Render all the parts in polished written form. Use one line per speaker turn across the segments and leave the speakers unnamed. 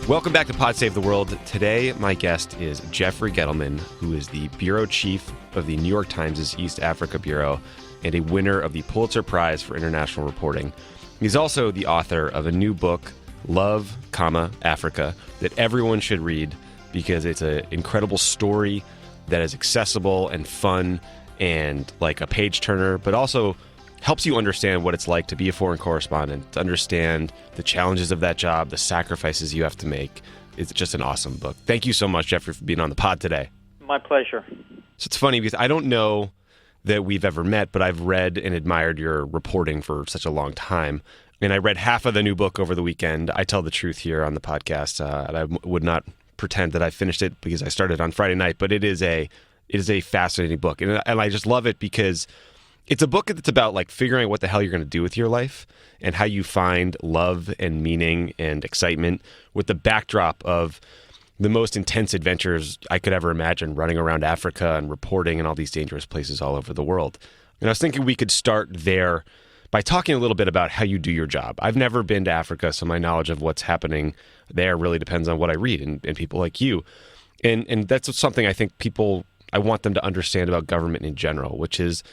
Welcome back to Pod Save the World. Today, my guest is Jeffrey Gettleman, who is the bureau chief of the New York Times' East Africa Bureau and a winner of the Pulitzer Prize for International Reporting. He's also the author of a new book, Love, Africa, that everyone should read because it's an incredible story that is accessible and fun and like a page-turner, but also helps you understand what it's like to be a foreign correspondent, to understand the challenges of that job, the sacrifices you have to make. It's just an awesome book. Thank you so much, Jeffrey, for being on the pod today.
My pleasure.
So it's funny because I don't know that we've ever met, but I've read and admired your reporting for such a long time. And I read half of the new book over the weekend. I tell the truth here on the podcast, and I would not pretend that I finished it because I started on Friday night, but it is a fascinating book. And I just love it because it's a book that's about like figuring out what the hell you're going to do with your life and how you find love and meaning and excitement with the backdrop of the most intense adventures I could ever imagine, running around Africa and reporting in all these dangerous places all over the world. And I was thinking we could start there by talking a little bit about how you do your job. I've never been to Africa, so my knowledge of what's happening there really depends on what I read and people like you. And that's something I think I want them to understand about government in general, which is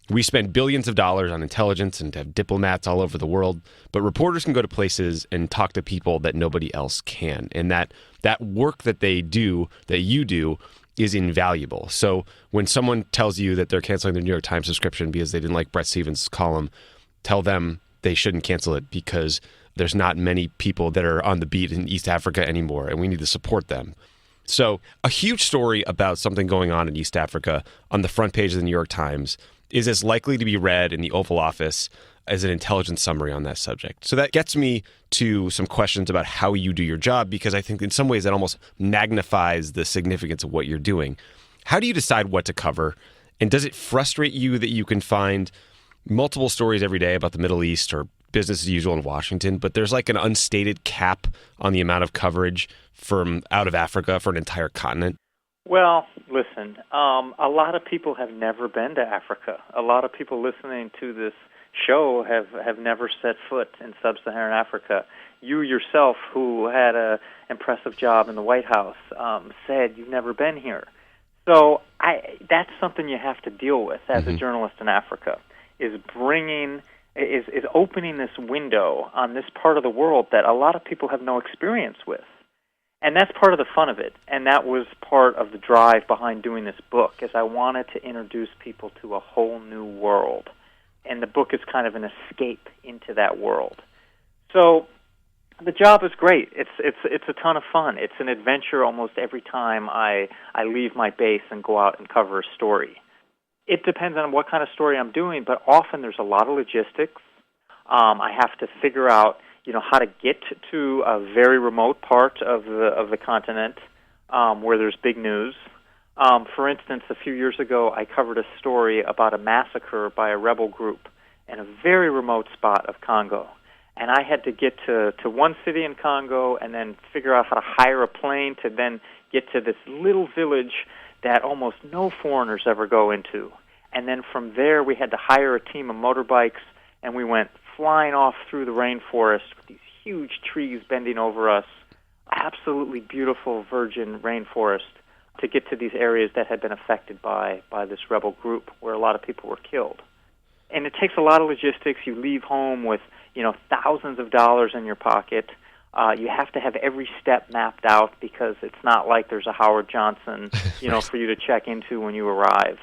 we spend billions of dollars on intelligence and have diplomats all over the world, but reporters can go to places and talk to people that nobody else can. And that work that they do, that you do, is invaluable. So when someone tells you that they're canceling their New York Times subscription because they didn't like Bret Stephens' column, tell them they shouldn't cancel it because there's not many people that are on the beat in East Africa anymore, and we need to support them. So a huge story about something going on in East Africa on the front page of the New York Times is as likely to be read in the Oval Office as an intelligence summary on that subject. So that gets me to some questions about how you do your job, because I think in some ways that almost magnifies the significance of what you're doing. How do you decide what to cover? And does it frustrate you that you can find multiple stories every day about the Middle East or business as usual in Washington, but there's like an unstated cap on the amount of coverage from out of Africa for an entire continent?
Well, listen, a lot of people have never been to Africa. A lot of people listening to this show have never set foot in sub-Saharan Africa. You yourself, who had an impressive job in the White House, said you've never been here. So that's something you have to deal with as a journalist in Africa, is opening this window on this part of the world that a lot of people have no experience with. And that's part of the fun of it, and that was part of the drive behind doing this book, is I wanted to introduce people to a whole new world, and the book is kind of an escape into that world. So the job is great. It's a ton of fun. It's an adventure almost every time I leave my base and go out and cover a story. It depends on what kind of story I'm doing, but often there's a lot of logistics. I have to figure out how to get to a very remote part of the continent where there's big news. For instance, a few years ago, I covered a story about a massacre by a rebel group in a very remote spot of Congo. And I had to get to one city in Congo and then figure out how to hire a plane to then get to this little village that almost no foreigners ever go into. And then from there, we had to hire a team of motorbikes, and we went flying off through the rainforest with these huge trees bending over us, absolutely beautiful virgin rainforest, to get to these areas that had been affected by this rebel group where a lot of people were killed. And it takes a lot of logistics. You leave home with thousands of dollars in your pocket. You have to have every step mapped out because it's not like there's a Howard Johnson for you to check into when you arrive.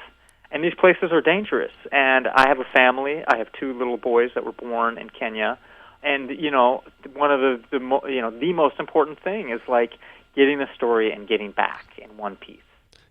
And these places are dangerous. And I have a family. I have 2 little boys that were born in Kenya. And, one of the most important thing is like getting the story and getting back in one piece.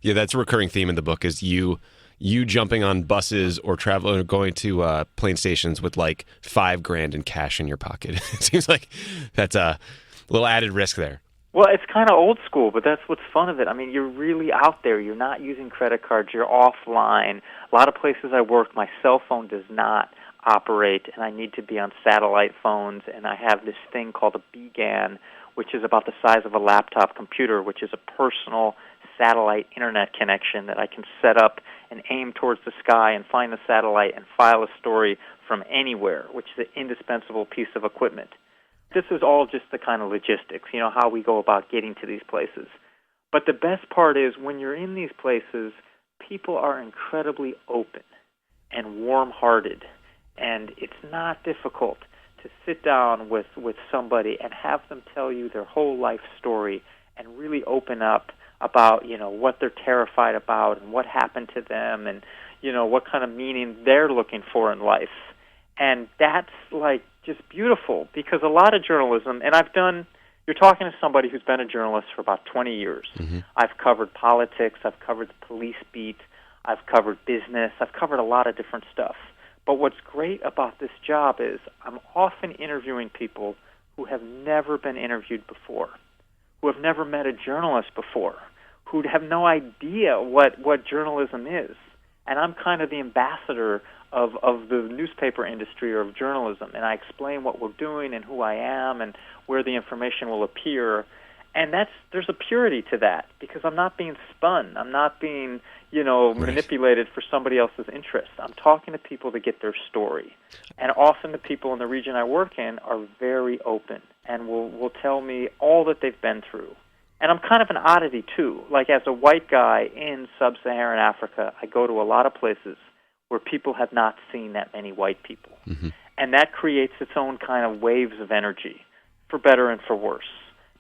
Yeah, that's a recurring theme in the book is you jumping on buses or traveling or going to plane stations with like $5,000 in cash in your pocket. It seems like that's a little added risk there.
Well, it's kind of old school, but that's what's fun of it. I mean, you're really out there. You're not using credit cards. You're offline. A lot of places I work, my cell phone does not operate, and I need to be on satellite phones, and I have this thing called a BGAN, which is about the size of a laptop computer, which is a personal satellite internet connection that I can set up and aim towards the sky and find the satellite and file a story from anywhere, which is an indispensable piece of equipment. This is all just the kind of logistics, how we go about getting to these places. But the best part is when you're in these places, people are incredibly open and warm-hearted, and it's not difficult to sit down with somebody and have them tell you their whole life story and really open up about, what they're terrified about and what happened to them and, what kind of meaning they're looking for in life. And that's, just beautiful, because a lot of journalism, and you're talking to somebody who's been a journalist for about 20 years. Mm-hmm. I've covered politics, I've covered the police beat, I've covered business, I've covered a lot of different stuff. But what's great about this job is I'm often interviewing people who have never been interviewed before, who have never met a journalist before, who have no idea what journalism is. And I'm kind of the ambassador of the newspaper industry or of journalism, and I explain what we're doing and who I am and where the information will appear. And there's a purity to that, because I'm not being spun. I'm not being,
Right.
manipulated for somebody else's interest. I'm talking to people to get their story. And often the people in the region I work in are very open and will tell me all that they've been through. And I'm kind of an oddity, too. Like, as a white guy in sub-Saharan Africa, I go to a lot of places where people have not seen that many white people. Mm-hmm. And that creates its own kind of waves of energy, for better and for worse.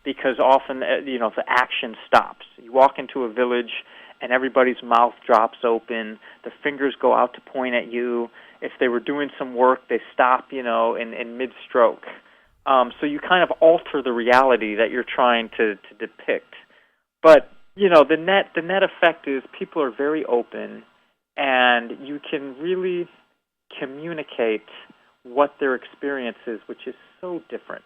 Because often, the action stops. You walk into a village, and everybody's mouth drops open. The fingers go out to point at you. If they were doing some work, they stop, in mid-stroke. So you kind of alter the reality that you're trying to depict. But, the net effect is people are very open, and you can really communicate what their experience is, which is so different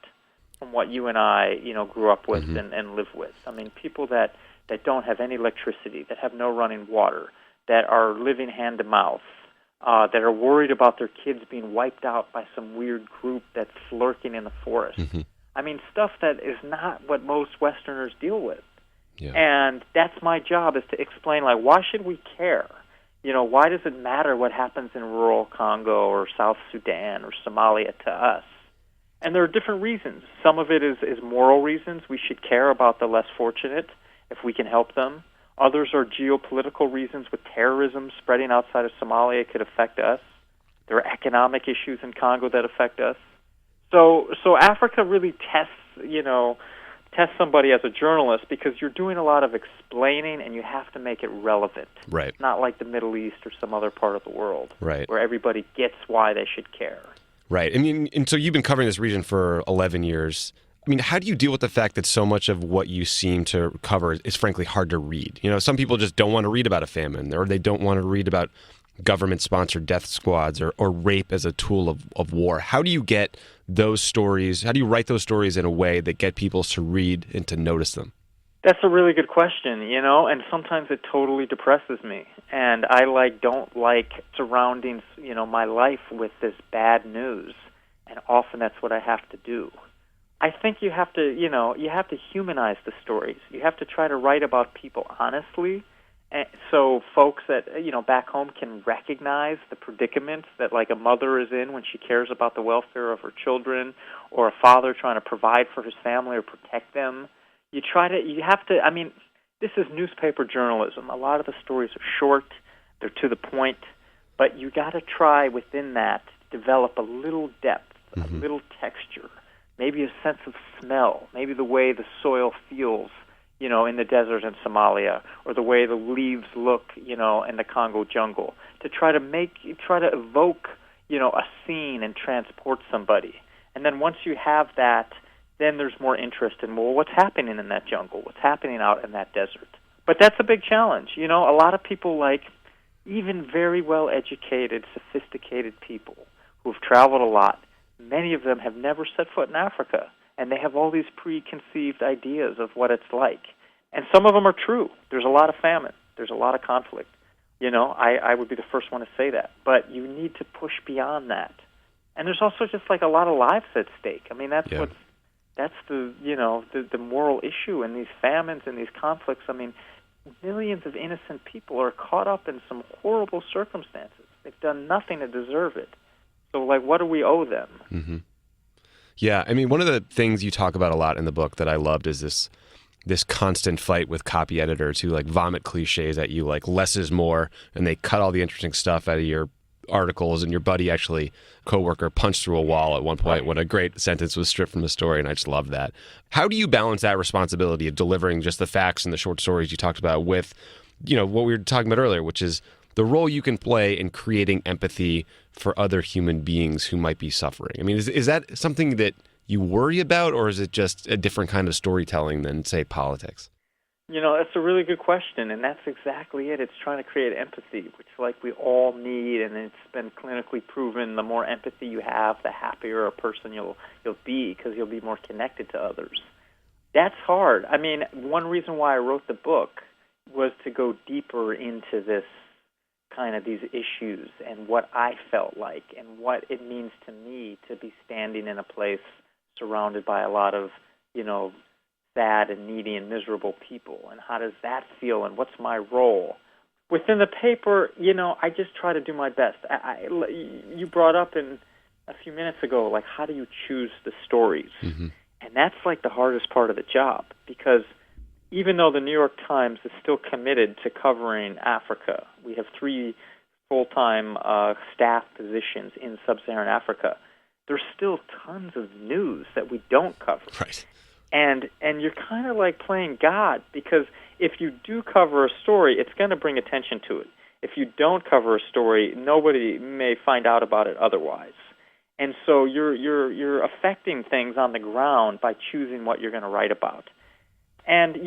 from what you and I, grew up with mm-hmm. and live with. I mean, people that don't have any electricity, that have no running water, that are living hand to mouth, that are worried about their kids being wiped out by some weird group that's lurking in the forest. Mm-hmm. I mean, stuff that is not what most Westerners deal with. Yeah. And that's my job, is to explain, why should we care? Why does it matter what happens in rural Congo or South Sudan or Somalia to us? And there are different reasons. Some of it is moral reasons. We should care about the less fortunate if we can help them. Others are geopolitical reasons. With terrorism spreading outside of Somalia, it could affect us. There are economic issues in Congo that affect us. So Africa really tests somebody as a journalist, because you're doing a lot of explaining and you have to make it relevant.
Right.
Not like the Middle East or some other part of the world,
right,
where everybody gets why they should care.
Right. And so you've been covering this region for 11 years. I mean, how do you deal with the fact that so much of what you seem to cover is frankly hard to read? Some people just don't want to read about a famine, or they don't want to read about government-sponsored death squads or rape as a tool of war. How do you get those stories, how do you write those stories in a way that get people to read and to notice them?
That's a really good question, and sometimes it totally depresses me. And I don't like surrounding, my life with this bad news, and often that's what I have to do. I think you have to, you have to humanize the stories. You have to try to write about people honestly, so folks that, back home can recognize the predicaments that, a mother is in when she cares about the welfare of her children, or a father trying to provide for his family or protect them. This is newspaper journalism. A lot of the stories are short, they're to the point, but you got to try within that to develop a little depth, mm-hmm. a little texture, maybe a sense of smell, maybe the way the soil feels, in the desert in Somalia, or the way the leaves look, in the Congo jungle, to try to evoke, a scene and transport somebody. And then once you have that, then there's more interest in, what's happening in that jungle? What's happening out in that desert? But that's a big challenge. A lot of people, even very well-educated, sophisticated people who have traveled a lot, many of them have never set foot in Africa, and they have all these preconceived ideas of what it's like. And some of them are true. There's a lot of famine. There's a lot of conflict. I would be the first one to say that. But you need to push beyond that. And there's also just a lot of lives at stake. I mean, that's the moral issue in these famines and these conflicts. I mean, millions of innocent people are caught up in some horrible circumstances. They've done nothing to deserve it. So, what do we owe them?
Mm-hmm. Yeah, I mean, one of the things you talk about a lot in the book that I loved is this constant fight with copy editors who like vomit cliches at you, like less is more, and they cut all the interesting stuff out of your articles, and your buddy actually, coworker, punched through a wall at one point when a great sentence was stripped from the story, and I just loved that. How do you balance that responsibility of delivering just the facts and the short stories you talked about with, what we were talking about earlier, which is the role you can play in creating empathy for other human beings who might be suffering? I mean, is that something that you worry about, or is it just a different kind of storytelling than, say, politics?
That's a really good question, and that's exactly it. It's trying to create empathy, which we all need, and it's been clinically proven. The more empathy you have, the happier a person you'll be, because you'll be more connected to others. That's hard. I mean, one reason why I wrote the book was to go deeper into this kind of these issues and what I felt like and what it means to me to be standing in a place surrounded by a lot of, sad and needy and miserable people, and how does that feel, and what's my role? Within the paper, I just try to do my best. You brought up in a few minutes ago, how do you choose the stories? Mm-hmm. And that's the hardest part of the job, because even though the New York Times is still committed to covering Africa, we have 3 full-time staff positions in sub-Saharan Africa, there's still tons of news that we don't cover.
Right.
And you're kind of playing God, because if you do cover a story, it's going to bring attention to it. If you don't cover a story, nobody may find out about it otherwise. And so you're affecting things on the ground by choosing what you're going to write about. And I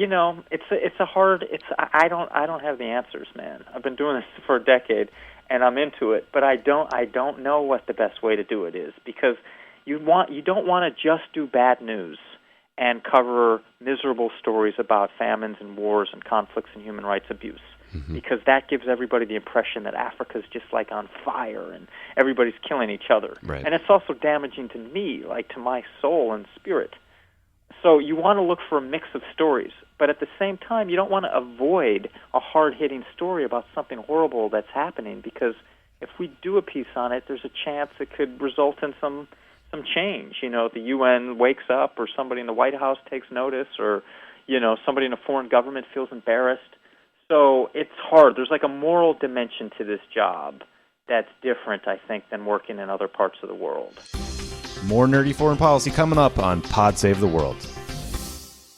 don't have the answers, man. I've been doing this for a decade, and I'm into it, but I don't know what the best way to do it is, because you don't want to just do bad news and cover miserable stories about famines and wars and conflicts and human rights abuse, mm-hmm. because that gives everybody the impression that Africa's just on fire and everybody's killing each other.
Right.
And it's also damaging to me, to my soul and spirit. So you want to look for a mix of stories, but at the same time, you don't want to avoid a hard-hitting story about something horrible that's happening, because if we do a piece on it, there's a chance it could result in some change. The UN wakes up, or somebody in the White House takes notice, or, somebody in a foreign government feels embarrassed. So it's hard. There's a moral dimension to this job that's different, I think, than working in other parts of the world.
More nerdy foreign policy coming up on Pod Save the World.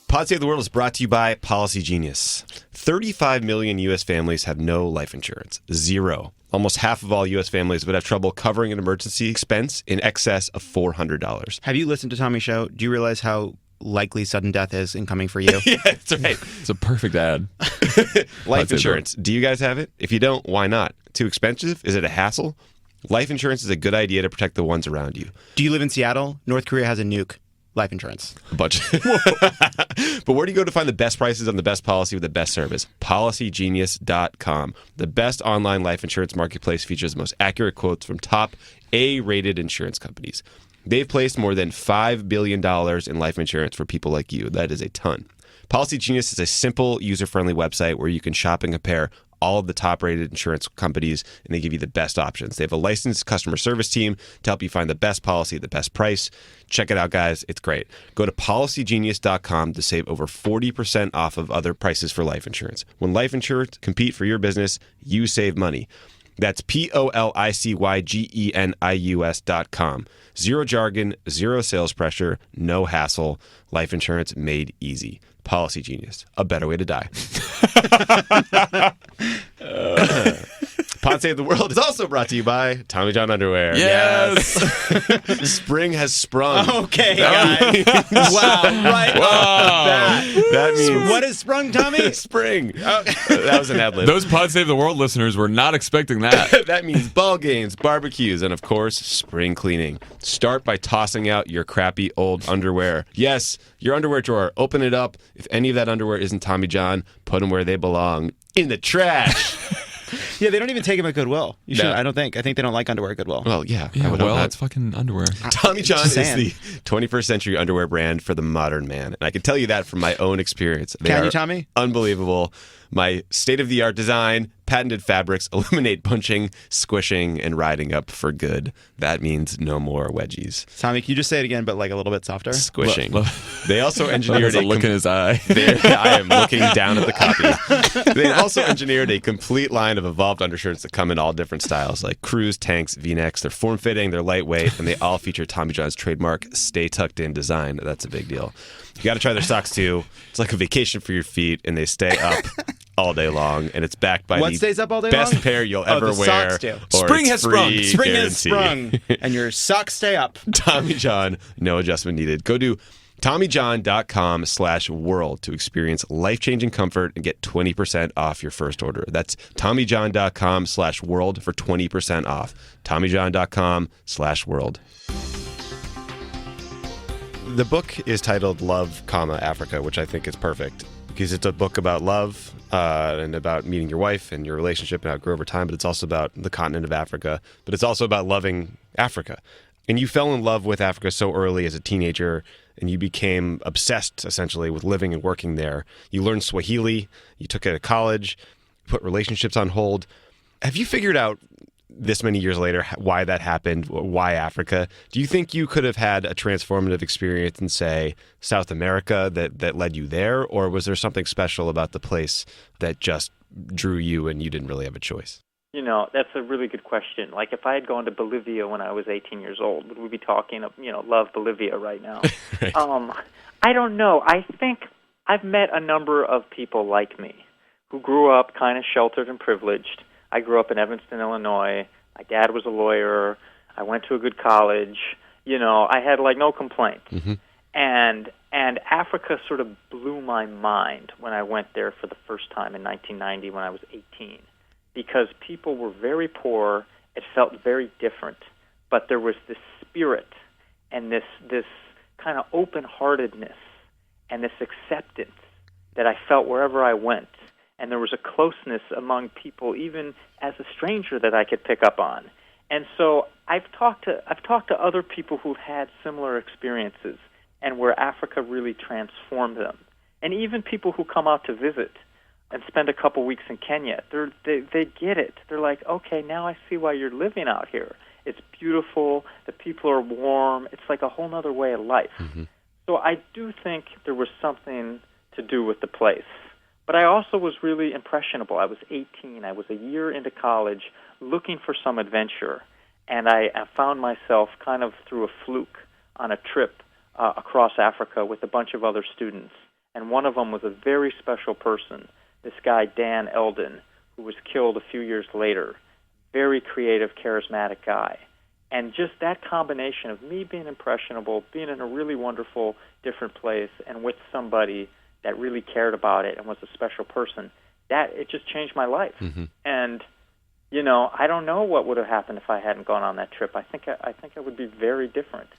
Pod Save the World is brought to you by Policy Genius. 35 million U.S. families have no life insurance. 0. Almost half of all U.S. families would have trouble covering an emergency expense in excess of $400.
Have you listened to Tommy's show? Do you realize how likely sudden death is incoming for you?
Yeah, that's right.
It's a perfect ad.
Life insurance. Do you guys have it? If you don't, why not? Too expensive? Is it a hassle? Life insurance is a good idea to protect the ones around you.
Do you live in Seattle? North Korea has a nuke. Life insurance.
A bunch. But where do you go to find the best prices on the best policy with the best service? PolicyGenius.com. The best online life insurance marketplace features the most accurate quotes from top A-rated insurance companies. They've placed more than $5 billion in life insurance for people like you. That is a ton. Policy Genius is a simple, user-friendly website where you can shop and compare all of the top-rated insurance companies, and they give you the best options. They have a licensed customer service team to help you find the best policy at the best price. Check it out, guys. It's great. Go to PolicyGenius.com to save over 40% off of other prices for life insurance. When life insurance compete for your business, you save money. That's PolicyGenius.com. Zero jargon, zero sales pressure, no hassle. Life insurance made easy. Policy Genius, a better way to die. Pod Save the World is also brought to you by Tommy John Underwear.
Yes!
Spring has sprung.
Okay, guys. Wow, right off the bat.
That means...
What is sprung, Tommy?
Spring. That was an ad-lib.
Those Pod Save the World listeners were not expecting that.
That means ball games, barbecues, and of course, spring cleaning. Start by tossing out your crappy old underwear. Yes, your underwear drawer. Open it up. If any of that underwear isn't Tommy John, put them where they belong. In the trash.
Yeah, they don't even take them at Goodwill. You should.
No.
I don't think. I think they don't like underwear at Goodwill.
Well, yeah.
It's fucking underwear.
Tommy John is the 21st century underwear brand for the modern man. And I can tell you that from my own experience. They
Can
are
you, Tommy?
Unbelievable. My state-of-the-art design, patented fabrics eliminate punching, squishing, and riding up for good. That means no more wedgies.
Tommy, can you just say it again, but like a little bit softer?
Squishing. They also
There's
engineered
a look in his eye.
I am looking down at the copy. They also engineered a complete line of evolved undershirts that come in all different styles, like crews, tanks, V-necks. They're form-fitting, they're lightweight, and they all feature Tommy John's trademark stay tucked in design. That's a big deal. You got to try their socks too. It's like a vacation for your feet, and they stay up all day long, and it's backed by
What
the
stays up all day
best
long?
pair you'll
Oh,
ever
the
wear.
socks do.
Or
Spring
it's
has sprung.
free
Spring has
guarantee.
sprung, and your socks stay up.
Tommy John, no adjustment needed. Go to TommyJohn.com/world to experience life-changing comfort and get 20% off your first order. That's TommyJohn.com/world for 20% off. TommyJohn.com/world. The book is titled Love, Africa, which I think is perfect because it's a book about love and about meeting your wife and your relationship and how it grew over time, but it's also about the continent of Africa, but it's also about loving Africa. And you fell in love with Africa so early as a teenager, and you became obsessed, essentially, with living and working there. You learned Swahili, you took it at college, put relationships on hold. Have you figured out this many years later why that happened, why Africa? Do you think you could have had a transformative experience in, say, South America that led you there, or was there something special about the place that just drew you and you didn't really have a choice?
You know, that's a really good question. Like, if I had gone to Bolivia when I was 18 years old, would we be talking, love Bolivia right now?
Right.
I don't know. I think I've met a number of people like me who grew up kind of sheltered and privileged. I grew up in Evanston, Illinois. My dad was a lawyer. I went to a good college. I had, no complaints.
Mm-hmm.
And Africa sort of blew my mind when I went there for the first time in 1990 when I was 18. Because people were very poor, it felt very different, but there was this spirit and this kind of open-heartedness and this acceptance that I felt wherever I went, and there was a closeness among people, even as a stranger, that I could pick up on. And so I've talked to other people who've had similar experiences, and where Africa really transformed them, and even people who come out to visit and spend a couple weeks in Kenya. They get it. They're like, okay, now I see why you're living out here. It's beautiful. The people are warm. It's like a whole other way of life.
Mm-hmm.
So I do think there was something to do with the place. But I also was really impressionable. I was 18. I was a year into college looking for some adventure, and I found myself kind of through a fluke on a trip across Africa with a bunch of other students. And one of them was a very special person, this guy, Dan Eldon, who was killed a few years later. Very creative, charismatic guy. And just that combination of me being impressionable, being in a really wonderful, different place, and with somebody that really cared about it and was a special person, it just changed my life.
Mm-hmm.
And, I don't know what would have happened if I hadn't gone on that trip. I think I would be very different.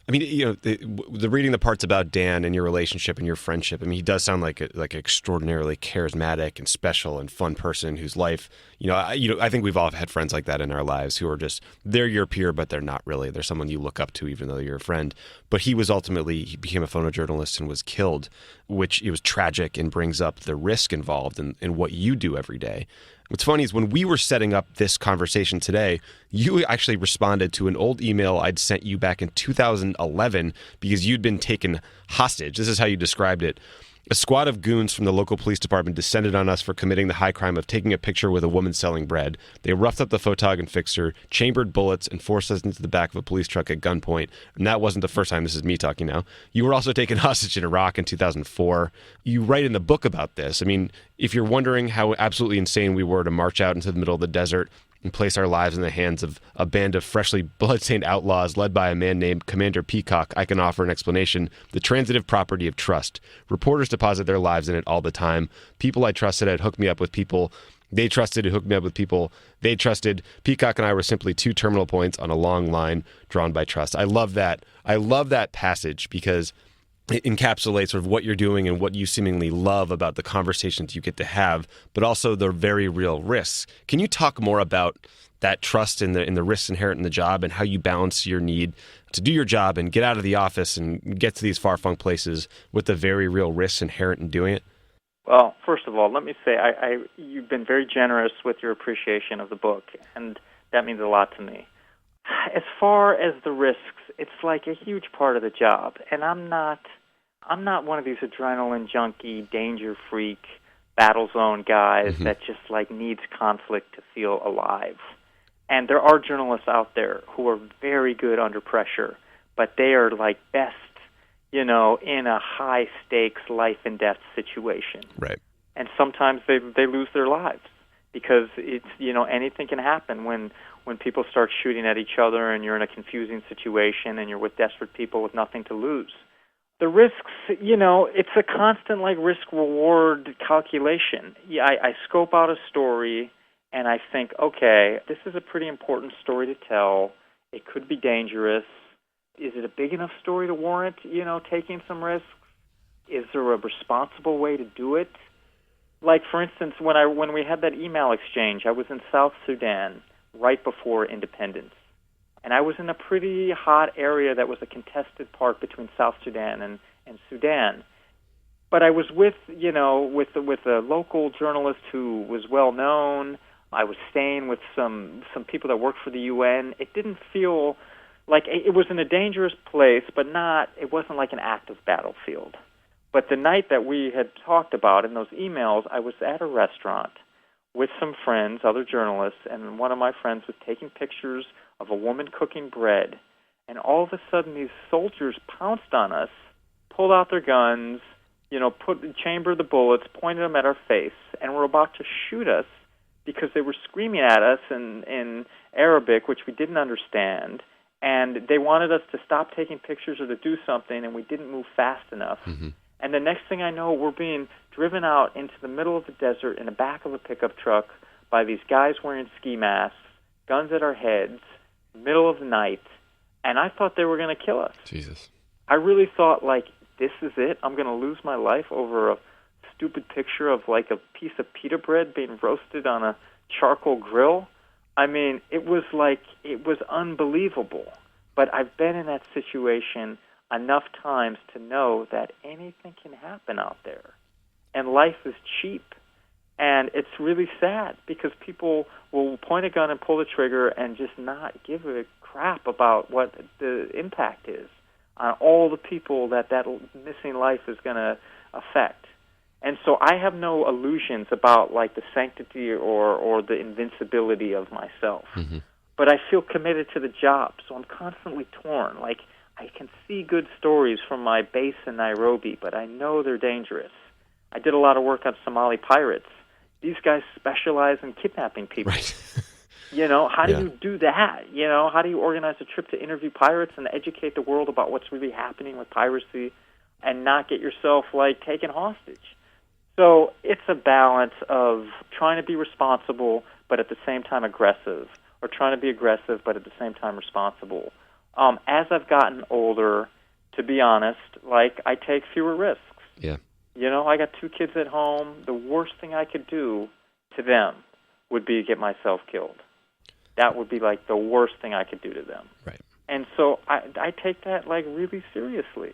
I mean, the reading the parts about Dan and your relationship and your friendship, I mean, he does sound like an extraordinarily charismatic and special and fun person whose life, I think we've all had friends like that in our lives who are just, they're your peer, but they're not really. They're someone you look up to even though you're a friend. But he became a photojournalist and was killed, which it was tragic and brings up the risk involved in what you do every day. What's funny is when we were setting up this conversation today, you actually responded to an old email I'd sent you back in 2011 because you'd been taken hostage. This is how you described it. A squad of goons from the local police department descended on us for committing the high crime of taking a picture with a woman selling bread. They roughed up the photog and fixer, chambered bullets, and forced us into the back of a police truck at gunpoint. And that wasn't the first time. This is me talking now. You were also taken hostage in Iraq in 2004. You write in the book about this. I mean, if you're wondering how absolutely insane we were to march out into the middle of the desert and place our lives in the hands of a band of freshly bloodstained outlaws led by a man named Commander Peacock, I can offer an explanation. The transitive property of trust. Reporters deposit their lives in it all the time. People I trusted had hooked me up with people. They trusted who hooked me up with people they trusted. Peacock and I were simply two terminal points on a long line drawn by trust. I love that. I love that passage because it encapsulates sort of what you're doing and what you seemingly love about the conversations you get to have, but also the very real risks. Can you talk more about that trust in the risks inherent in the job and how you balance your need to do your job and get out of the office and get to these far-flung places with the very real risks inherent in doing it?
Well, first of all, let me say you've been very generous with your appreciation of the book, and that means a lot to me. As far as the risks, it's like a huge part of the job, and I'm not one of these adrenaline junkie, danger freak, battle zone guys that just like needs conflict to feel alive. And there are journalists out there who are very good under pressure, but they are like best, in a high-stakes life-and-death situation.
Right.
And sometimes they lose their lives because it's, anything can happen when people start shooting at each other and you're in a confusing situation and you're with desperate people with nothing to lose. The risks, it's a constant like risk-reward calculation. Yeah, I scope out a story and I think, okay, this is a pretty important story to tell. It could be dangerous. Is it a big enough story to warrant, taking some risks? Is there a responsible way to do it? Like, for instance, when we had that email exchange, I was in South Sudan right before independence. And I was in a pretty hot area that was a contested part between South Sudan and Sudan. But I was with a local journalist who was well known. I was staying with some people that worked for the UN. It didn't feel like it was in a dangerous place, but it wasn't like an active battlefield. But the night that we had talked about in those emails, I was at a restaurant with some friends, other journalists, and one of my friends was taking pictures of a woman cooking bread. And all of a sudden, these soldiers pounced on us, pulled out their guns, chambered the bullets, pointed them at our face, and were about to shoot us because they were screaming at us in Arabic, which we didn't understand. And they wanted us to stop taking pictures or to do something, and we didn't move fast enough. Mm-hmm. And the next thing I know, we're being driven out into the middle of the desert in the back of a pickup truck by these guys wearing ski masks, guns at our heads, middle of the night, and I thought they were going to kill us.
Jesus.
I really thought, like, this is it. I'm going to lose my life over a stupid picture of, like, a piece of pita bread being roasted on a charcoal grill. I mean, it was unbelievable. But I've been in that situation enough times to know that anything can happen out there. And life is cheap. And it's really sad because people will point a gun and pull the trigger and just not give a crap about what the impact is on all the people that missing life is going to affect. And so I have no illusions about like the sanctity or the invincibility of myself. Mm-hmm. But I feel committed to the job, so I'm constantly torn. Like, I can see good stories from my base in Nairobi, but I know they're dangerous. I did a lot of work on Somali pirates. These guys specialize in kidnapping people.
Right.
How do you do that? How do you organize a trip to interview pirates and educate the world about what's really happening with piracy and not get yourself, like, taken hostage? So it's a balance of trying to be responsible but at the same time aggressive, or trying to be aggressive but at the same time responsible. As I've gotten older, to be honest, like, I take fewer risks.
Yeah.
I got 2 kids at home. The worst thing I could do to them would be get myself killed. That would be like the worst thing I could do to them.
Right.
And so I take that like really seriously.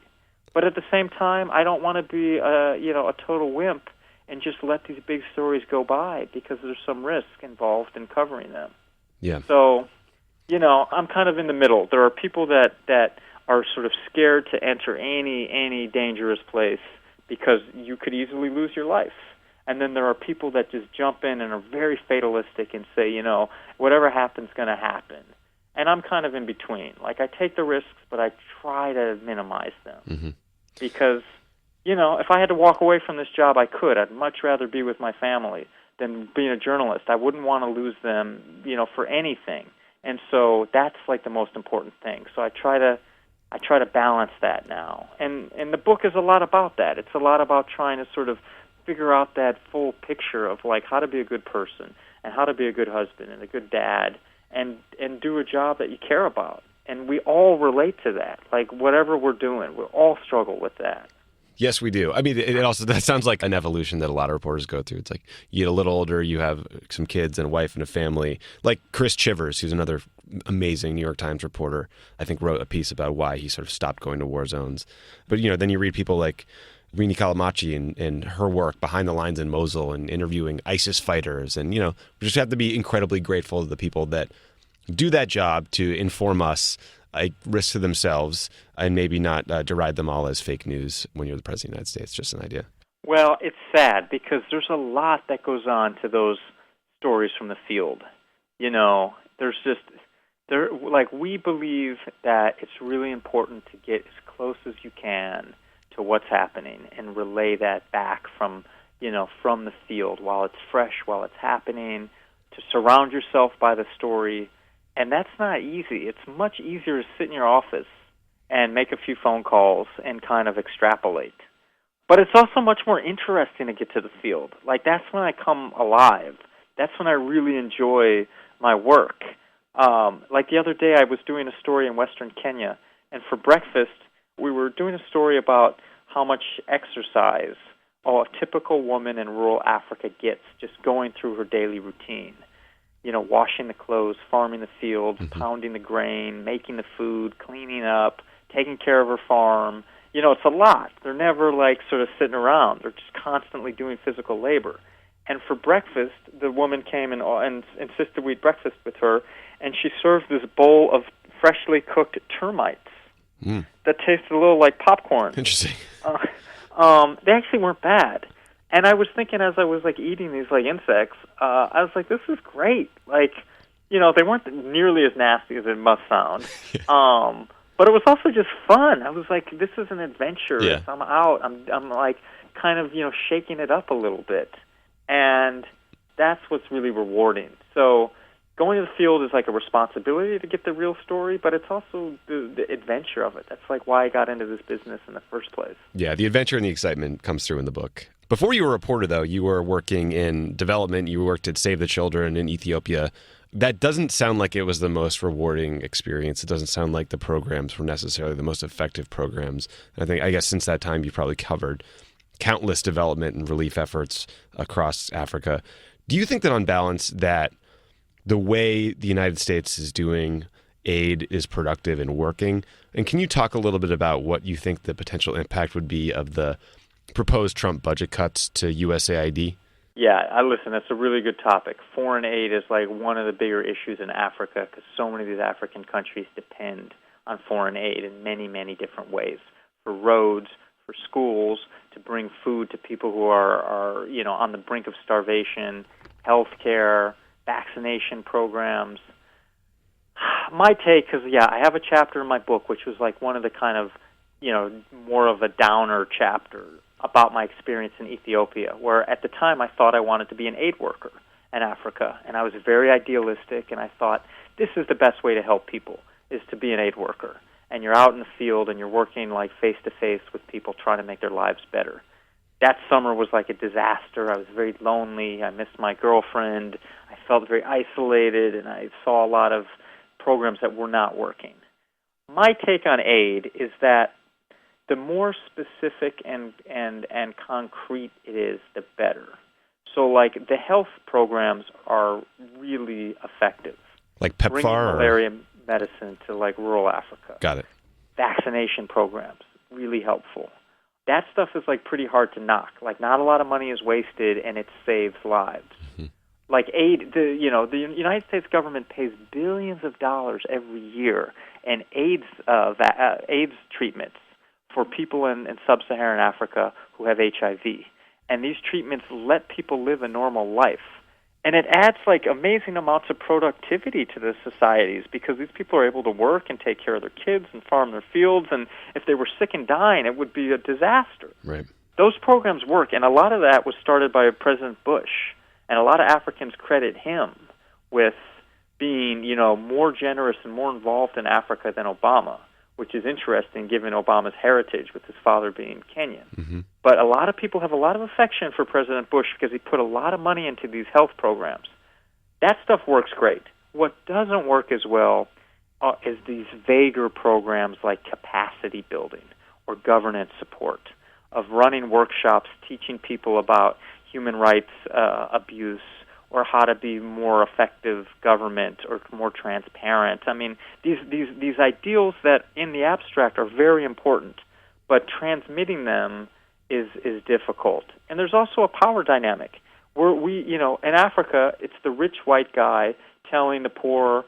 But at the same time, I don't want to be a total wimp and just let these big stories go by because there's some risk involved in covering them.
Yeah.
So, I'm kind of in the middle. There are people that are sort of scared to enter any dangerous place because you could easily lose your life. And then there are people that just jump in and are very fatalistic and say, whatever happens is going to happen. And I'm kind of in between. Like, I take the risks, but I try to minimize them. Mm-hmm. Because, if I had to walk away from this job, I could. I'd much rather be with my family than being a journalist. I wouldn't want to lose them, for anything. And so that's, like, the most important thing. So I try to balance that now. And the book is a lot about that. It's a lot about trying to sort of figure out that full picture of, like, how to be a good person and how to be a good husband and a good dad and do a job that you care about. And we all relate to that. Like, whatever we're doing, we all struggle with that.
Yes, we do. I mean, that sounds like an evolution that a lot of reporters go through. It's like you get a little older, you have some kids and a wife and a family. Like Chris Chivers, who's another amazing New York Times reporter, I think wrote a piece about why he sort of stopped going to war zones. But, then you read people like Rini Calamachi and her work behind the lines in Mosul and interviewing ISIS fighters. And, we just have to be incredibly grateful to the people that do that job to inform us, risk to themselves, and maybe not deride them all as fake news when you're the President of the United States. Just an idea.
Well, it's sad because there's a lot that goes on to those stories from the field. We believe that it's really important to get as close as you can to what's happening and relay that back from the field while it's fresh, while it's happening, to surround yourself by the story. And that's not easy. It's much easier to sit in your office and make a few phone calls and kind of extrapolate. But it's also much more interesting to get to the field. That's when I come alive. That's when I really enjoy my work. The other day, I was doing a story in Western Kenya, and for breakfast, we were doing a story about how much exercise a typical woman in rural Africa gets just going through her daily routine. Washing the clothes, farming the fields, pounding the grain, making the food, cleaning up, taking care of her farm. It's a lot. They're never sort of sitting around. They're just constantly doing physical labor. And for breakfast, the woman came and insisted we eat breakfast with her, and she served this bowl of freshly cooked termites that tasted a little like popcorn.
Interesting.
They actually weren't bad. And I was thinking as I was eating these insects, I was like, this is great. They weren't nearly as nasty as it must sound. But it was also just fun. I was like, this is an adventure.
Yeah.
I'm out. I'm kind of, shaking it up a little bit. And that's what's really rewarding. So going to the field is a responsibility to get the real story, but it's also the adventure of it. That's why I got into this business in the first place.
Yeah, the adventure and the excitement comes through in the book. Before you were a reporter, though, you were working in development. You worked at Save the Children in Ethiopia. That doesn't sound like it was the most rewarding experience. It doesn't sound like the programs were necessarily the most effective programs. I guess since that time, you've probably covered countless development and relief efforts across Africa. Do you think that on balance that the way the United States is doing aid is productive and working? And can you talk a little bit about what you think the potential impact would be of the proposed Trump budget cuts to USAID?
Yeah, listen, that's a really good topic. Foreign aid is one of the bigger issues in Africa because so many of these African countries depend on foreign aid in many, many different ways. For roads, for schools, to bring food to people who are on the brink of starvation, health care, vaccination programs. My take, because, I have a chapter in my book which was one of the kind of, more of a downer chapter about my experience in Ethiopia, where at the time I thought I wanted to be an aid worker in Africa, and I was very idealistic, and I thought this is the best way to help people, is to be an aid worker. And you're out in the field, and you're working face-to-face with people trying to make their lives better. That summer was a disaster. I was very lonely. I missed my girlfriend. I felt very isolated, and I saw a lot of programs that were not working. My take on aid is that the more specific and concrete it is, the better. So, the health programs are really effective.
Like PEPFAR?
Bringing malaria medicine to, rural Africa.
Got it.
Vaccination programs, really helpful. That stuff is, pretty hard to knock. Not a lot of money is wasted, and it saves lives. Mm-hmm. Aid, the United States government pays billions of dollars every year in AIDS treatments for people in sub-Saharan Africa who have HIV. And these treatments let people live a normal life. And it adds amazing amounts of productivity to the societies because these people are able to work and take care of their kids and farm their fields. And if they were sick and dying, it would be a disaster.
Right.
Those programs work, and a lot of that was started by President Bush. And a lot of Africans credit him with being, more generous and more involved in Africa than Obama, which is interesting given Obama's heritage with his father being Kenyan. Mm-hmm. But a lot of people have a lot of affection for President Bush because he put a lot of money into these health programs. That stuff works great. What doesn't work as well is these vaguer programs like capacity building or governance support, of running workshops teaching people about human rights abuse or how to be more effective government or more transparent. I mean, these ideals that in the abstract are very important, but transmitting them is difficult. And there's also a power dynamic where in Africa, it's the rich white guy telling the poor,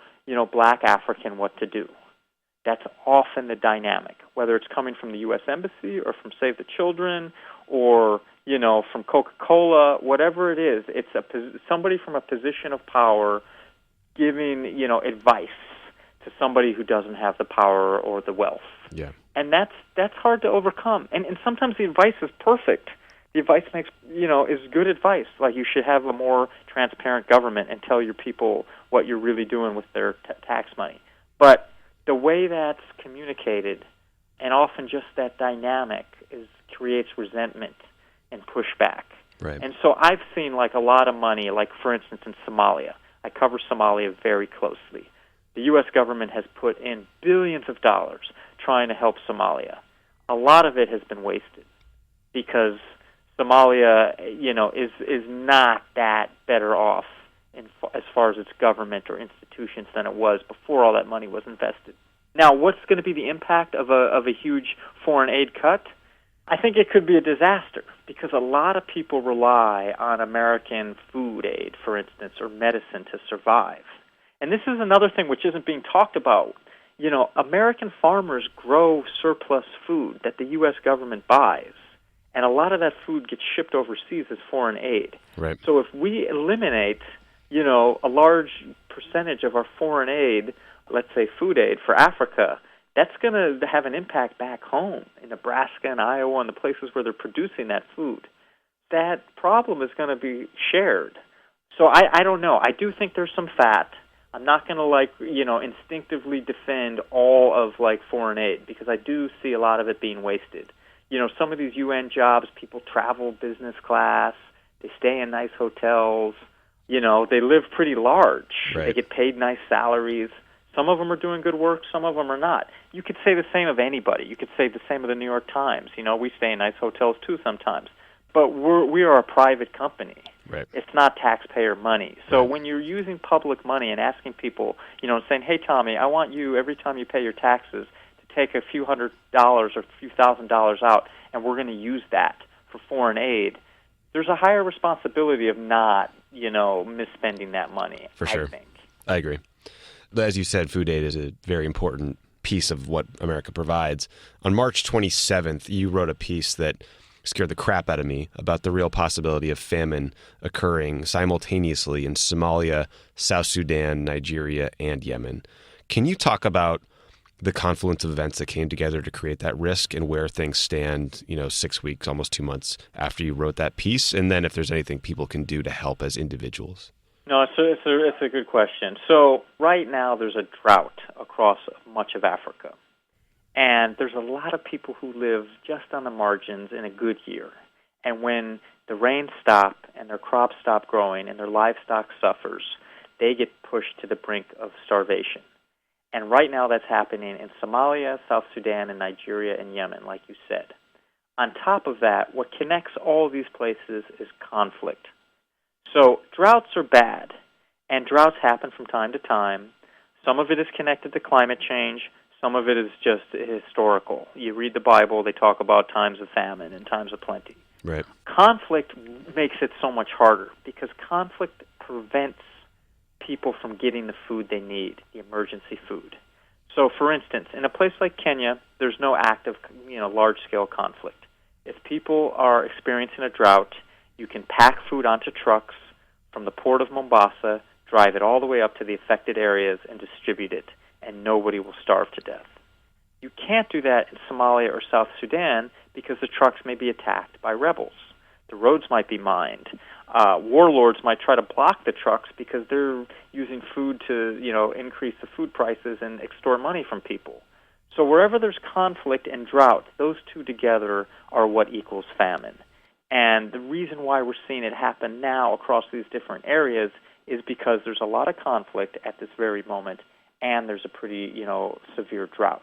black African what to do. That's often the dynamic, whether it's coming from the U.S. Embassy or from Save the Children or, from Coca-Cola, whatever it is. It's somebody from a position of power giving, advice to somebody who doesn't have the power or the wealth.
Yeah.
And that's hard to overcome. And sometimes the advice is perfect. The advice is good advice. Like, you should have a more transparent government and tell your people what you're really doing with their tax money. But the way that's communicated, and often just that dynamic, creates resentment and pushback.
Right.
And so I've seen a lot of money, for instance in Somalia. I cover Somalia very closely. The U.S. government has put in billions of dollars trying to help Somalia. A lot of it has been wasted because Somalia, is not that better off as far as its government or institutions than it was before all that money was invested. Now, what's going to be the impact of a huge foreign aid cut? I think it could be a disaster because a lot of people rely on American food aid, for instance, or medicine to survive. And this is another thing which isn't being talked about. American farmers grow surplus food that the U.S. government buys, and a lot of that food gets shipped overseas as foreign aid.
Right.
So if we eliminate, a large percentage of our foreign aid, let's say food aid for Africa, that's going to have an impact back home in Nebraska and Iowa and the places where they're producing that food. That problem is going to be shared. So I don't know. I do think there's some fat. I'm not going to instinctively defend all of foreign aid because I do see a lot of it being wasted. Some of these UN jobs, people travel business class, they stay in nice hotels, they live pretty large.
Right.
They get paid nice salaries. Some of them are doing good work, some of them are not. You could say the same of anybody. You could say the same of the New York Times. We stay in nice hotels too sometimes. But we are a private company.
Right.
It's not taxpayer money. So
Right.
when you're using public money and asking people, saying, hey, Tommy, I want you, every time you pay your taxes, to take a few $100s or a few $1,000s out, and we're going to use that for foreign aid, there's a higher responsibility of not, misspending that money,
For sure.
I think.
I agree. As you said, food aid is a very important piece of what America provides. On March 27th, you wrote a piece that scared the crap out of me about the real possibility of famine occurring simultaneously in Somalia, South Sudan, Nigeria, and Yemen. Can you talk about the confluence of events that came together to create that risk and where things stand, 6 weeks, almost 2 months after you wrote that piece, and then if there's anything people can do to help as individuals?
No, it's a good question. So right now there's a drought across much of Africa. And there's a lot of people who live just on the margins in a good year. And when the rains stop and their crops stop growing and their livestock suffers, they get pushed to the brink of starvation. And right now that's happening in Somalia, South Sudan, and Nigeria and Yemen, like you said. On top of that, what connects all these places is conflict. So droughts are bad, and droughts happen from time to time. Some of it is connected to climate change. Some of it is just historical. You read the Bible, they talk about times of famine and times of plenty.
Right.
Conflict makes it so much harder because conflict prevents people from getting the food they need, the emergency food. So, for instance, in a place like Kenya, there's no active, large-scale conflict. If people are experiencing a drought, you can pack food onto trucks from the port of Mombasa, drive it all the way up to the affected areas, and distribute it, and nobody will starve to death. You can't do that in Somalia or South Sudan because the trucks may be attacked by rebels. The roads might be mined. Warlords might try to block the trucks because they're using food to, increase the food prices and extort money from people. So wherever there's conflict and drought, those two together are what equals famine. And the reason why we're seeing it happen now across these different areas is because there's a lot of conflict at this very moment, and there's a pretty, severe drought.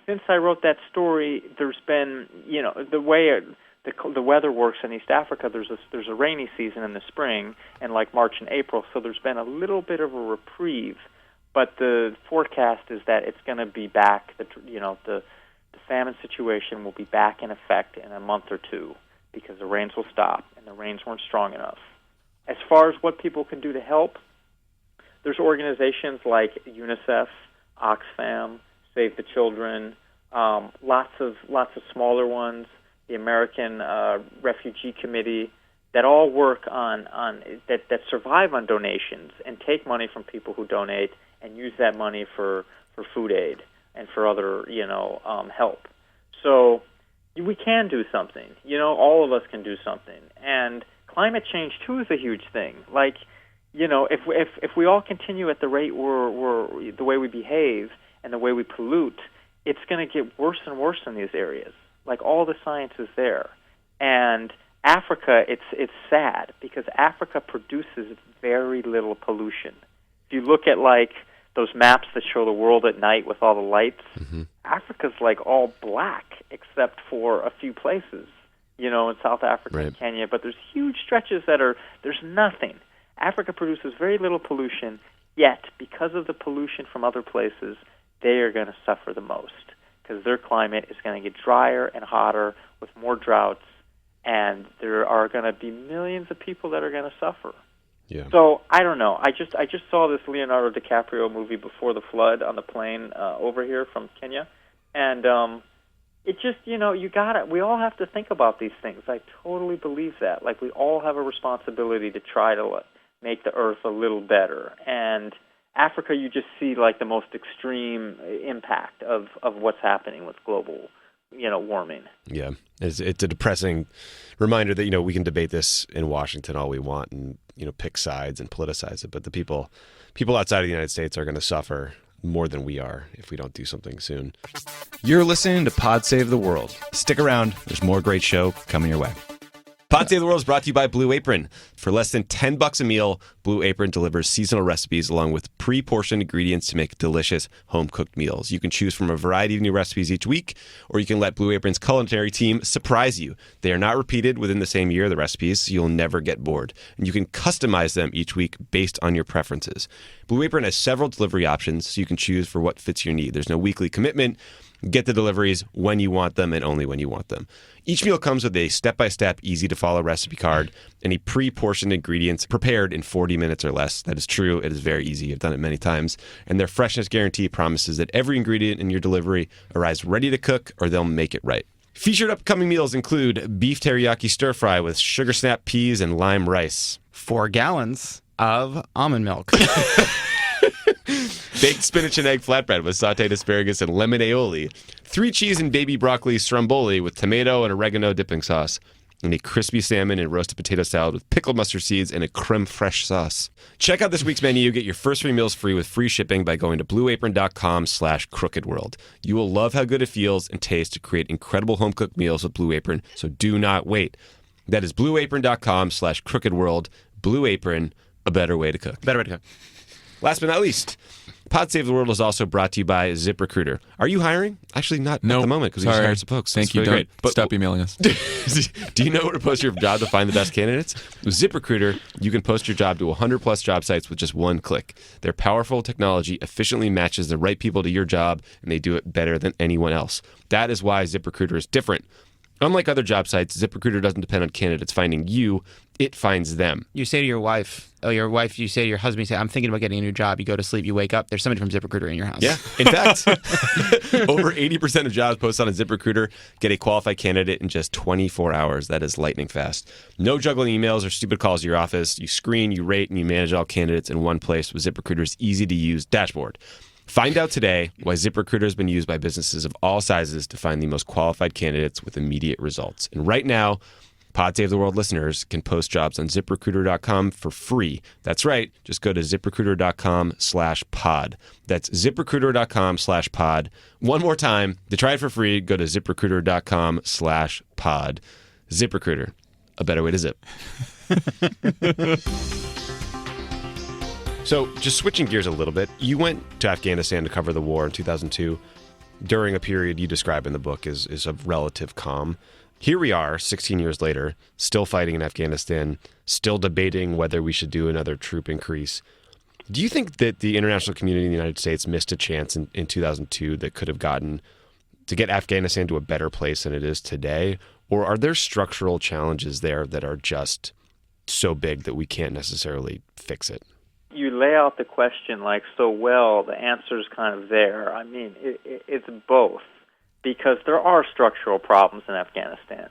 Since I wrote that story, there's been, the way the weather works in East Africa, there's a rainy season in the spring, and like March and April, so there's been a little bit of a reprieve. But the forecast is that it's going to be back. The famine situation will be back in effect in a month or two because the rains will stop, and the rains weren't strong enough. As far as what people can do to help, there's organizations like UNICEF, Oxfam, Save the Children, lots of smaller ones, the American Refugee Committee, that all work on that survive on donations and take money from people who donate and use that money for food aid and for other help. So we can do something. All of us can do something. And climate change too is a huge thing. Like, if we all continue at the rate we're the way we behave and the way we pollute, it's going to get worse and worse in these areas. Like, all the science is there. And Africa, it's sad because Africa produces very little pollution. If you look at those maps that show the world at night with all the lights, Africa's all black except for a few places, in South Africa and Kenya. But there's huge stretches there's nothing. Africa produces very little pollution, yet because of the pollution from other places, they are going to suffer the most because their climate is going to get drier and hotter with more droughts, and there are going to be millions of people that are going to suffer.
Yeah.
So I don't know. I just saw this Leonardo DiCaprio movie Before the Flood on the plane over here from Kenya, and it just we all have to think about these things. I totally believe that. We all have a responsibility to try to make the earth a little better. And Africa, you just see the most extreme impact of what's happening with global warming.
Yeah, it's a depressing reminder that we can debate this in Washington all we want and pick sides and politicize it, but the people outside of the United States are going to suffer more than we are if we don't do something soon.
You're listening to Pod Save the World. Stick around. There's more great show coming your way.
Pod Save the World is brought to you by Blue Apron. For less than $10 a meal, Blue Apron delivers seasonal recipes along with pre-portioned ingredients to make delicious home-cooked meals. You can choose from a variety of new recipes each week, or you can let Blue Apron's culinary team surprise you. They are not repeated within the same year, the recipes, so you'll never get bored. And you can customize them each week based on your preferences. Blue Apron has several delivery options, so you can choose for what fits your need. There's no weekly commitment. Get the deliveries when you want them and only when you want them. Each meal comes with a step-by-step, easy-to-follow recipe card and a pre-portioned ingredients prepared in 40 minutes or less. That is true. It is very easy. I've done it many times. And their freshness guarantee promises that every ingredient in your delivery arrives ready to cook or they'll make it right. Featured upcoming meals include beef teriyaki stir-fry with sugar snap peas and lime rice.
4 gallons of almond milk.
Baked spinach and egg flatbread with sautéed asparagus and lemon aioli. 3 cheese and baby broccoli stromboli with tomato and oregano dipping sauce. And a crispy salmon and roasted potato salad with pickled mustard seeds and a creme fraiche sauce. Check out this week's menu. Get your first 3 meals free with free shipping by going to blueapron.com/crookedworld. You will love how good it feels and tastes to create incredible home-cooked meals with Blue Apron, so do not wait. That is blueapron.com/crookedworld. Blue Apron, a better way to cook.
Better way to cook.
Last but not least, Pod Save the World is also brought to you by ZipRecruiter. Are you hiring? Actually, not at the moment because we just hired some folks.
Thank you.
Really great.
But stop emailing us.
Do you know where to post your job to find the best candidates? With ZipRecruiter, you can post your job to 100-plus job sites with just one click. Their powerful technology efficiently matches the right people to your job, and they do it better than anyone else. That is why ZipRecruiter is different. Unlike other job sites, ZipRecruiter doesn't depend on candidates finding you. It finds them.
You say to your wife, you say to your husband, you say, I'm thinking about getting a new job. You go to sleep, you wake up, there's somebody from ZipRecruiter in your house.
Yeah. In fact, over 80% of jobs posted on ZipRecruiter get a qualified candidate in just 24 hours. That is lightning fast. No juggling emails or stupid calls to your office. You screen, you rate, and you manage all candidates in one place with ZipRecruiter's easy-to-use dashboard. Find out today why ZipRecruiter has been used by businesses of all sizes to find the most qualified candidates with immediate results. And right now, Pod Save the World listeners can post jobs on ZipRecruiter.com for free. That's right. Just go to ZipRecruiter.com/pod. That's ZipRecruiter.com/pod. One more time. To try it for free, go to ZipRecruiter.com/pod. ZipRecruiter, a better way to zip. So just switching gears a little bit, you went to Afghanistan to cover the war in 2002 during a period you describe in the book as of relative calm. Here we are, 16 years later, still fighting in Afghanistan, still debating whether we should do another troop increase. Do you think that the international community in the United States missed a chance in 2002 that could have gotten to get Afghanistan to a better place than it is today? Or are there structural challenges there that are just so big that we can't necessarily fix it?
You lay out the question like so well, the answer's kind of there. I mean, it's both, because there are structural problems in Afghanistan.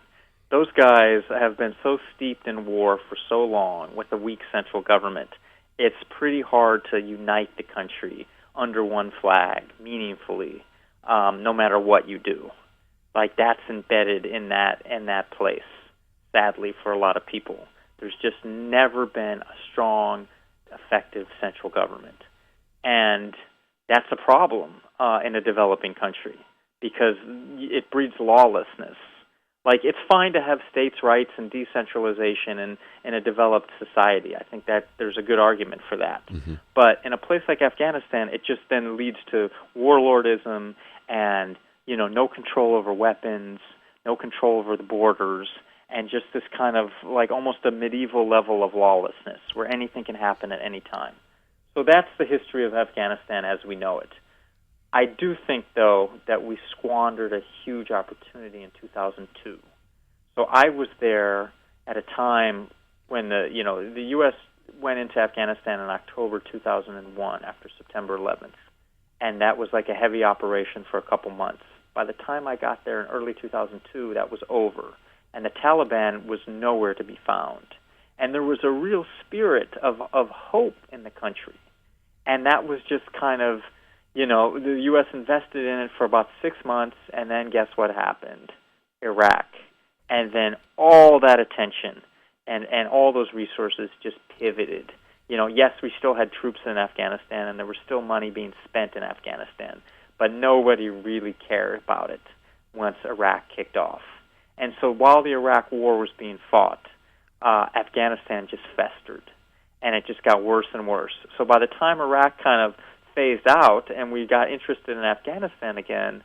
Those guys have been so steeped in war for so long with a weak central government, it's pretty hard to unite the country under one flag meaningfully, no matter what you do. Like, that's embedded in that place, sadly, for a lot of people. There's just never been a strong, effective central government. And that's a problem in a developing country, because it breeds lawlessness. Like, it's fine to have states' rights and decentralization in a developed society. I think that there's a good argument for that. Mm-hmm. But in a place like Afghanistan, it just then leads to warlordism and, no control over weapons, no control over the borders, and just this kind of like almost a medieval level of lawlessness where anything can happen at any time. So that's the history of Afghanistan as we know it. I do think, though, that we squandered a huge opportunity in 2002. So I was there at a time when the U.S. went into Afghanistan in October 2001 after September 11th, and that was like a heavy operation for a couple months. By the time I got there in early 2002, that was over, and the Taliban was nowhere to be found. And there was a real spirit of hope in the country, and that was just kind of, the U.S. invested in it for about 6 months, and then guess what happened? Iraq. And then all that attention and all those resources just pivoted. Yes, we still had troops in Afghanistan, and there was still money being spent in Afghanistan, but nobody really cared about it once Iraq kicked off. And so while the Iraq war was being fought, Afghanistan just festered, and it just got worse and worse. So by the time Iraq kind of phased out and we got interested in Afghanistan again,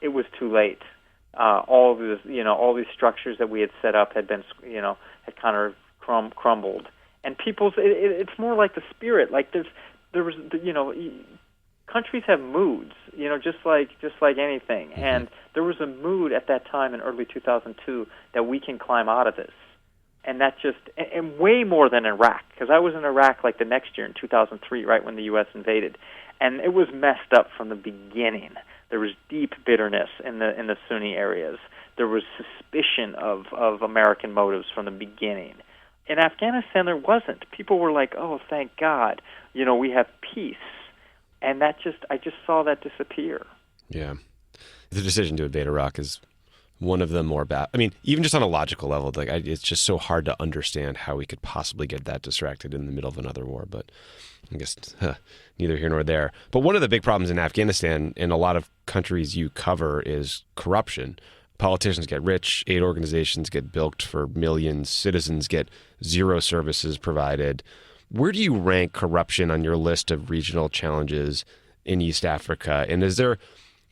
it was too late. All these structures that we had set up had been, had kind of crumbled. And it's more like the spirit. Like countries have moods, just like anything. Mm-hmm. And there was a mood at that time in early 2002 that we can climb out of this. And that and way more than Iraq, because I was in Iraq like the next year in 2003, right when the U.S. invaded, and it was messed up from the beginning. There was deep bitterness in the Sunni areas. There was suspicion of American motives from the beginning. In Afghanistan, there wasn't. People were like, "Oh, thank God, we have peace," and I just saw that disappear.
Yeah, the decision to invade Iraq is one of the more bad. I mean, even just on a logical level, it's just so hard to understand how we could possibly get that distracted in the middle of another war. But I guess neither here nor there. But one of the big problems in Afghanistan, in a lot of countries you cover, is corruption. Politicians get rich, aid organizations get bilked for millions, citizens get zero services provided. Where do you rank corruption on your list of regional challenges in East Africa? And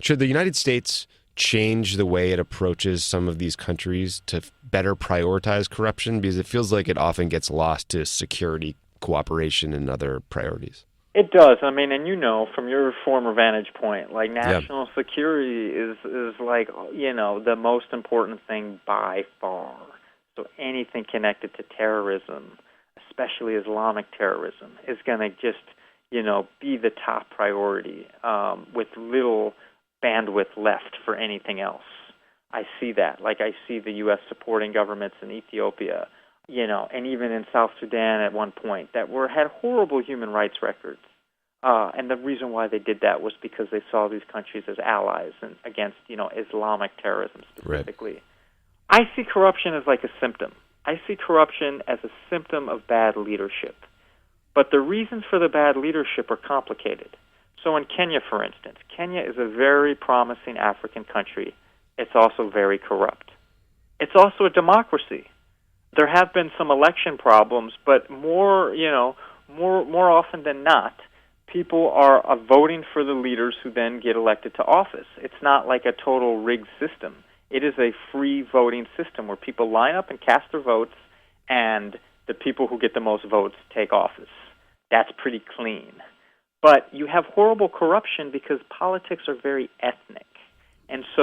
should the United States change the way it approaches some of these countries to better prioritize corruption? Because it feels like it often gets lost to security, cooperation, and other priorities.
It does. I mean, and from your former vantage point, like national security is like, the most important thing by far. So anything connected to terrorism, especially Islamic terrorism, is going to just, be the top priority with little bandwidth left for anything else. I see that. Like, I see the U.S. supporting governments in Ethiopia, and even in South Sudan at one point that had horrible human rights records. And the reason why they did that was because they saw these countries as allies and against, Islamic terrorism specifically. Right. I see corruption as like a symptom. I see corruption as a symptom of bad leadership. But the reasons for the bad leadership are complicated. So in Kenya, for instance, Kenya is a very promising African country. It's also very corrupt. It's also a democracy. There have been some election problems, but more often than not, people are voting for the leaders who then get elected to office. It's not like a total rigged system. It is a free voting system where people line up and cast their votes, and the people who get the most votes take office. That's pretty clean. But you have horrible corruption because politics are very ethnic. And so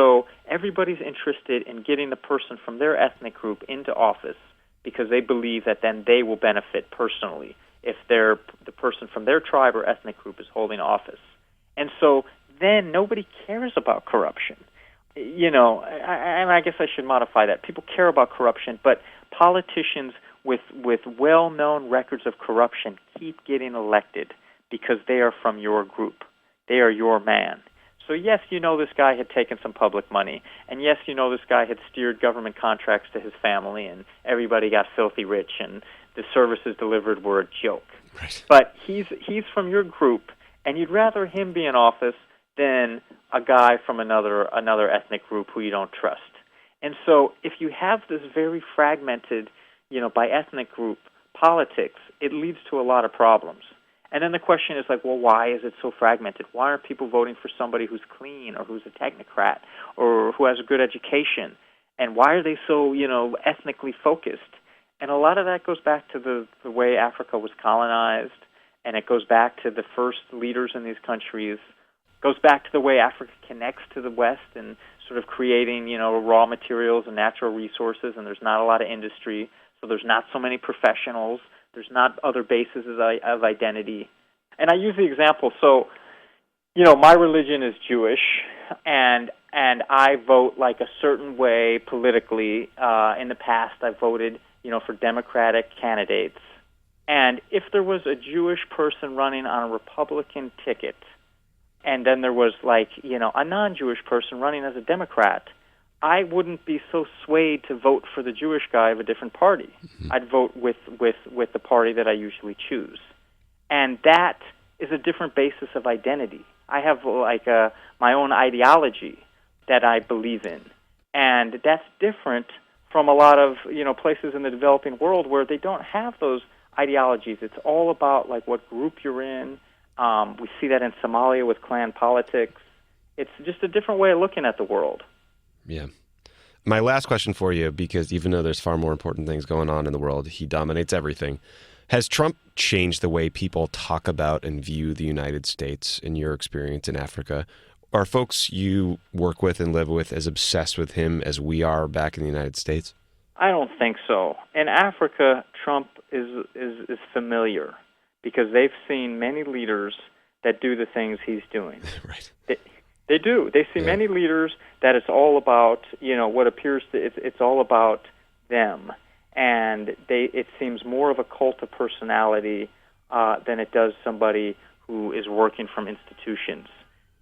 everybody's interested in getting the person from their ethnic group into office because they believe that then they will benefit personally if the person from their tribe or ethnic group is holding office. And so then nobody cares about corruption. And I guess I should modify that. People care about corruption, but politicians with well-known records of corruption keep getting elected because they are from your group. They are your man. So yes, this guy had taken some public money, and yes, this guy had steered government contracts to his family, and everybody got filthy rich, and the services delivered were a joke.
Right.
But he's from your group, and you'd rather him be in office than a guy from another ethnic group who you don't trust. And so if you have this very fragmented, by ethnic group politics, it leads to a lot of problems. And then the question is like, well, why is it so fragmented? Why aren't people voting for somebody who's clean or who's a technocrat or who has a good education? And why are they so, ethnically focused? And a lot of that goes back to the way Africa was colonized, and it goes back to the first leaders in these countries, goes back to the way Africa connects to the West and sort of creating, raw materials and natural resources, and there's not a lot of industry, so there's not so many professionals. There's not other bases of identity. And I use the example, so, my religion is Jewish, and I vote like a certain way politically. In the past, I voted, for Democratic candidates. And if there was a Jewish person running on a Republican ticket, and then there was a non-Jewish person running as a Democrat, I wouldn't be so swayed to vote for the Jewish guy of a different party. Mm-hmm. I'd vote with the party that I usually choose. And that is a different basis of identity. I have my own ideology that I believe in. And that's different from a lot of, places in the developing world where they don't have those ideologies. It's all about what group you're in. We see that in Somalia with clan politics. It's just a different way of looking at the world.
Yeah. My last question for you, because even though there's far more important things going on in the world, he dominates everything. Has Trump changed the way people talk about and view the United States in your experience in Africa? Are folks you work with and live with as obsessed with him as we are back in the United States?
I don't think so. In Africa, Trump is familiar because they've seen many leaders that do the things he's doing.
Right.
They do. They see many leaders that it's all about, what appears to, it's all about them. And it seems more of a cult of personality than it does somebody who is working from institutions.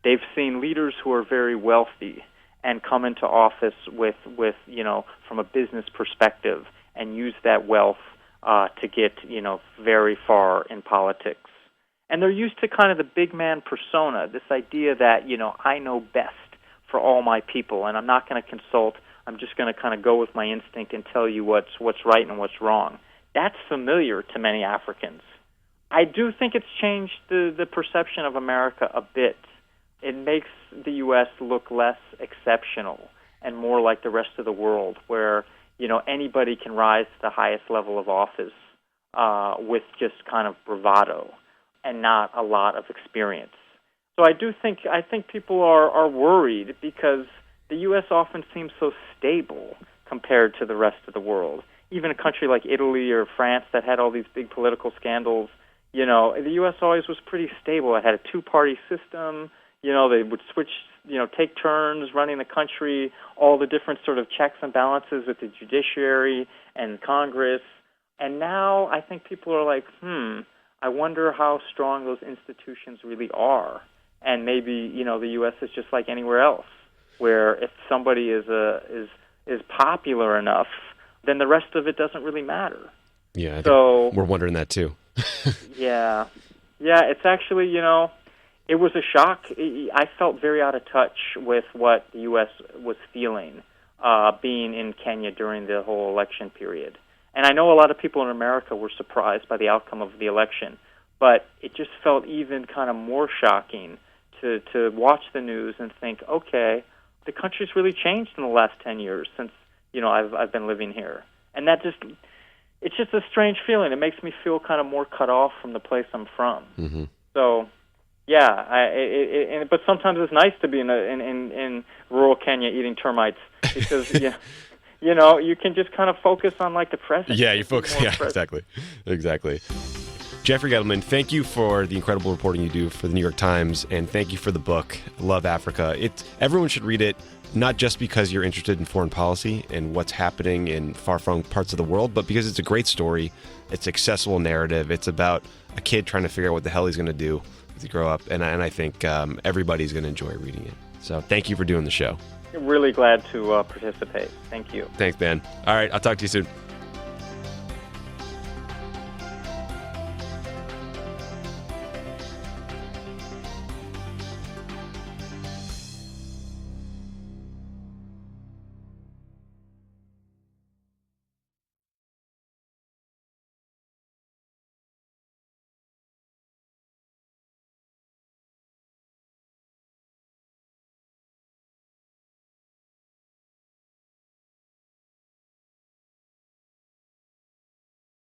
They've seen leaders who are very wealthy and come into office with from a business perspective and use that wealth to get, very far in politics. And they're used to kind of the big man persona, this idea that, I know best for all my people, and I'm not going to consult. I'm just going to kind of go with my instinct and tell you what's right and what's wrong. That's familiar to many Africans. I do think it's changed the perception of America a bit. It makes the U.S. look less exceptional and more like the rest of the world, where, anybody can rise to the highest level of office with just kind of bravado and not a lot of experience. So I think people are worried because the U.S. often seems so stable compared to the rest of the world. Even a country like Italy or France that had all these big political scandals, the U.S. always was pretty stable. It had a two-party system. They would switch, take turns running the country, all the different sort of checks and balances with the judiciary and Congress. And now I think people are like, I wonder how strong those institutions really are. And maybe, the U.S. is just like anywhere else, where if somebody is popular enough, then the rest of it doesn't really matter.
Yeah,
so
we're wondering that too.
Yeah, it's actually, it was a shock. I felt very out of touch with what the U.S. was feeling being in Kenya during the whole election period. And I know a lot of people in America were surprised by the outcome of the election, but it just felt even kind of more shocking to watch the news and think, okay, the country's really changed in the last 10 years since, I've been living here. And it's just a strange feeling. It makes me feel kind of more cut off from the place I'm from.
Mm-hmm.
So, Yeah, but sometimes it's nice to be in rural Kenya eating termites because you know, you can just kind of focus on like the present.
Yeah, you focus. Yeah, exactly. Jeffrey Gettleman, thank you for the incredible reporting you do for the New York Times, and thank you for the book, Love Africa. Everyone should read it, not just because you're interested in foreign policy and what's happening in far-flung parts of the world, but because it's a great story. It's an accessible narrative. It's about a kid trying to figure out what the hell he's going to do as he grow up, and I think everybody's going to enjoy reading it. So thank you for doing the show.
Really glad to participate. Thank you.
Thanks, Ben. All right, I'll talk to you soon.